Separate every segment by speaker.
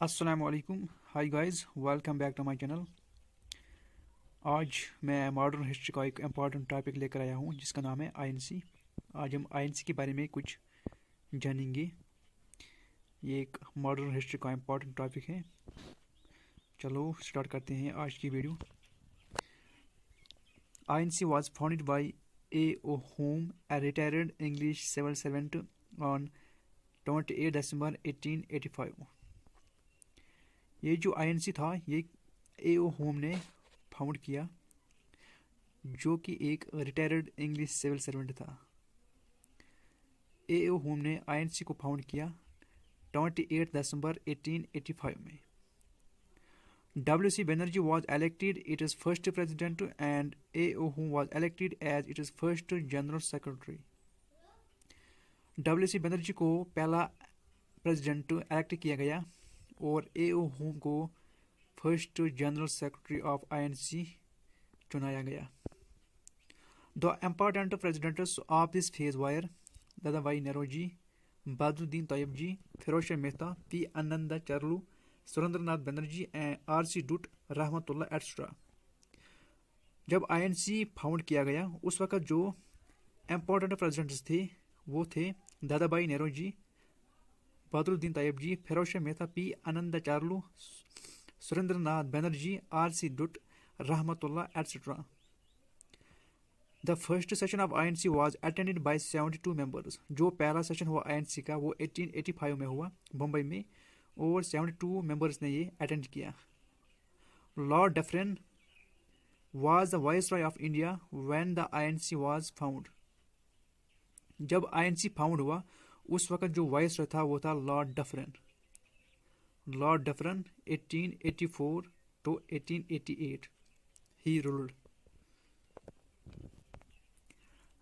Speaker 1: السلام علیکم. Hi guys, welcome back to my channel. آج میں ماڈرن ہسٹری کا ایک امپورٹنٹ ٹاپک لے کر آیا ہوں جس کا نام ہے آئی این سی. آج ہم آئی این سی کے بارے میں کچھ جانیں گے. یہ ایک ماڈرن ہسٹری کا امپورٹنٹ ٹاپک ہے. چلو اسٹارٹ کرتے ہیں آج کی video. I N C was founded by A O Hume, a retired English civil servant, on 28 دسمبر 1885. یہ جو آئی این سی تھا یہ اے او ہوم نے فاؤنڈ کیا, جو کہ ایک ریٹائرڈ انگلش سول سرونٹ تھا. اے او ہوم نے آئی این سی کو فاؤنڈ کیا 28 دسمبر 1885 میں. W C Banerjee was elected its first president and A O Hume was elected as its first general secretary. W C Banerjee کو پہلا پریزیڈنٹ الیکٹ کیا گیا اور اے او ہوم کو first general secretary of I N C چنایا گیا. The important presidents of this phase were Dadabhai Naoroji, Badruddin Tyabji, Pherozeshah Mehta, P Ananda Charlu, Surendranath Banerjee, R C Dutt Rahimtulla etcetera. جب I N C found کیا گیا اس وقت جو important presidents تھے وہ تھے دادا بھائی Naoroji, Badruddin Tyabji, Pherozeshah Mehta, P Ananda Charlu, Surendranath Banerjee, R C Dutt Rahimtulla etcetera. The first session of I N C was attended by 72 members. جو پہلا سیشن ہوا آئی این سی کا وہ 1885 میں ہوا بمبئی میں, اور 72 ممبرز نے یہ اٹینڈ کیا. Lord Dufferin was the viceroy of India when the I N C was found. جب آئی این سی فاؤنڈ ہوا اس وقت جو وائسرائے تھا وہ تھا lord different. Lord different 1884 to 1888 he ruled.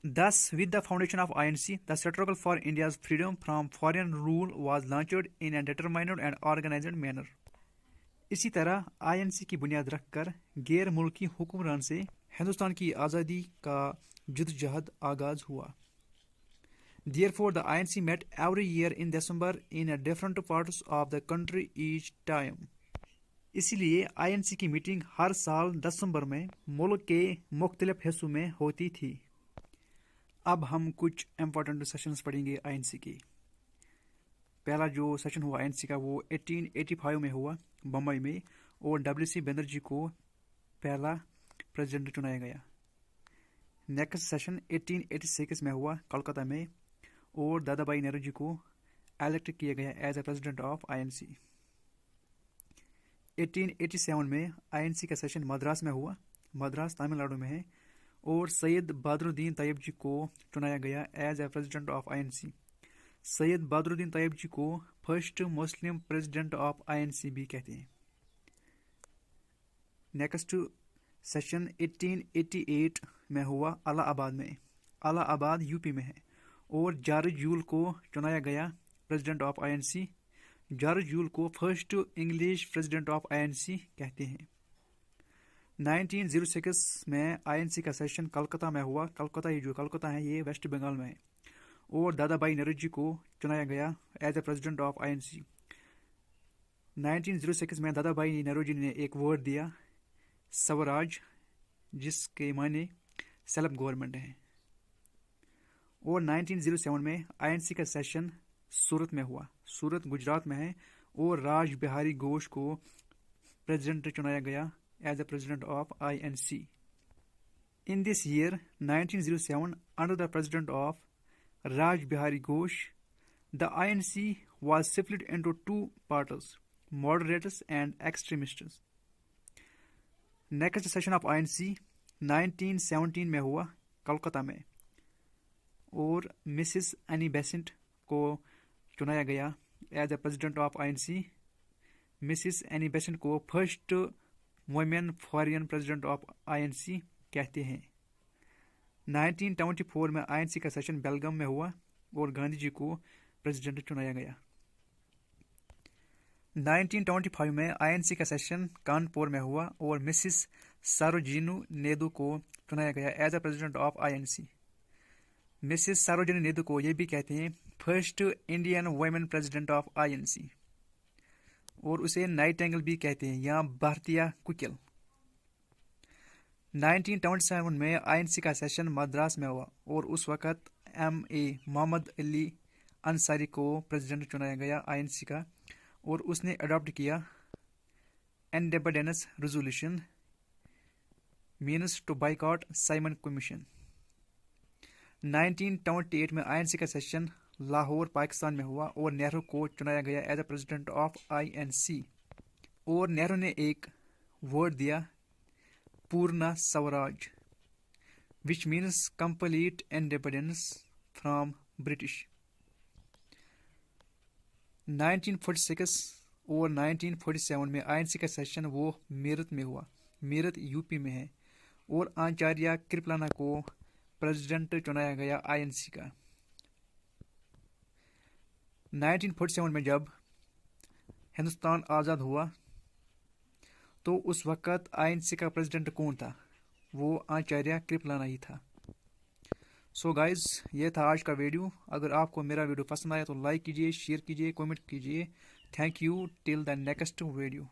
Speaker 1: Thus, with the foundation of INC, the struggle for India's freedom from foreign rule was launched in a determined and organized manner. اسی طرح آئی N سی کی بنیاد رکھ کر غیر ملکی حکمران سے ہندوستان کی آزادی کا جدوجہد آغاز ہوا. Therefore, the INC met every year in December in a different parts of the country each time. اسی لیے آئی این سی کی میٹنگ ہر سال دسمبر میں ملک کے مختلف حصوں میں ہوتی تھی. اب ہم کچھ امپورٹنٹ سیشنز پڑھیں گے آئی این سی کی. پہلا جو سیشن ہوا آئی این سی کا وہ 1885 میں ہوا بمبئی میں, اور ڈبلیو سی بنرجی کو پہلا پریزیڈنٹ چنایا گیا. نیکسٹ سیشن 1886 میں ہوا کلکتہ میں, اور دادا بھائی نروجی کو الیکٹ کیا گیا as a president of I N C. 1887 میں آئی این سی کا سیشن مدراس میں ہوا, مدراس تامل ناڈو میں ہے, اور سید بدر الدین طیب جی کو چنایا گیا as a president of I N C. Syed Badruddin Tyabji کو first Muslim president of I N C بھی کہتے ہیں. نیکسٹ سیشن 1888 میں ہوا الہ آباد میں. الہ آباد یو پی میں ہے, اور جارج یول کو چنایا گیا president of I N C. George Yule کو first English president of I N C کہتے ہیں. 1906 میں آئی این سی کا سیشن کلکتہ میں ہوا. کلکتہ یہ جو کلکتہ ہے یہ ویسٹ بنگال میں ہے, اور دادا بھائی نروجی کو چنایا گیا as a president of I N C. 1906 میں دادا بھائی نروجی نے ایک ورڈ دیا سوراج, جس کے معنی سیلف گورنمنٹ ہے. اور 1907 میں آئی این سی کا سیشن سورت میں ہوا. سورت گجرات میں ہے, اور راج بہاری گھوش کو پریزیڈنٹ چنایا گیا as a president of I N C. In this year, 1907, under the president of Raj Bihari Ghosh, the INC was split into two parts, moderates and extremists. Next session of INC 1917 میں ہوا کلکتہ میں, اور Mrs Annie Besant کو چنایا گیا as a president of I N C. Mrs Annie Besant کو first woman foreign president of I N C کہتے ہیں. 1924 میں آئی این سی کا سیشن بیلگم میں ہوا, اور گاندھی جی کو پریزیڈنٹ چنایا گیا. 1925 میں آئی این سی کا سیشن کانپور میں ہوا, اور مسز ساروجینو نیدو کو چنایا گیا as a president of I N C. Mrs Sarojini Naidu کو یہ بھی کہتے ہیں first Indian women president of I N C. اور اسے نائٹینگل بھی کہتے ہیں یا بھارتیہ کوکل۔ 1927 میں آئی این سی کا سیشن مدراس میں ہوا اور اس وقت ایم اے محمد علی انصاری کو پریزیڈنٹ چنایا گیا آئی این سی کا، اور اس نے اڈاپٹ کیا independence resolution means to boycott Simon Commission. 1928 میں آئی این سی کا سیشن لاہور پاکستان میں ہوا اور نہرو کو چنایا گیا as a president of I N C, اور نہرو نے ایک ورڈ دیا Purna Swaraj which means complete independence from British. 1946 اور 1947 میں آئی این سی کا سیشن وہ میرٹھ میں ہوا، میرٹھ یو پی میں ہے، اور آچاریہ کرپلانا کو پریزیڈنٹ چنایا گیا آئی این سی کا۔ 1947 میں جب ہندوستان آزاد ہوا تو اس وقت آئی این سی کا پریزیڈنٹ کون تھا؟ وہ آچاریہ کرپلانا ہی تھا۔ سو گائز، یہ تھا آج کا ویڈیو۔ اگر آپ کو میرا ویڈیو پسند آیا تو لائک کیجیے، شیئر کیجیے، کامنٹ کیجیے۔ Thank you till the next video.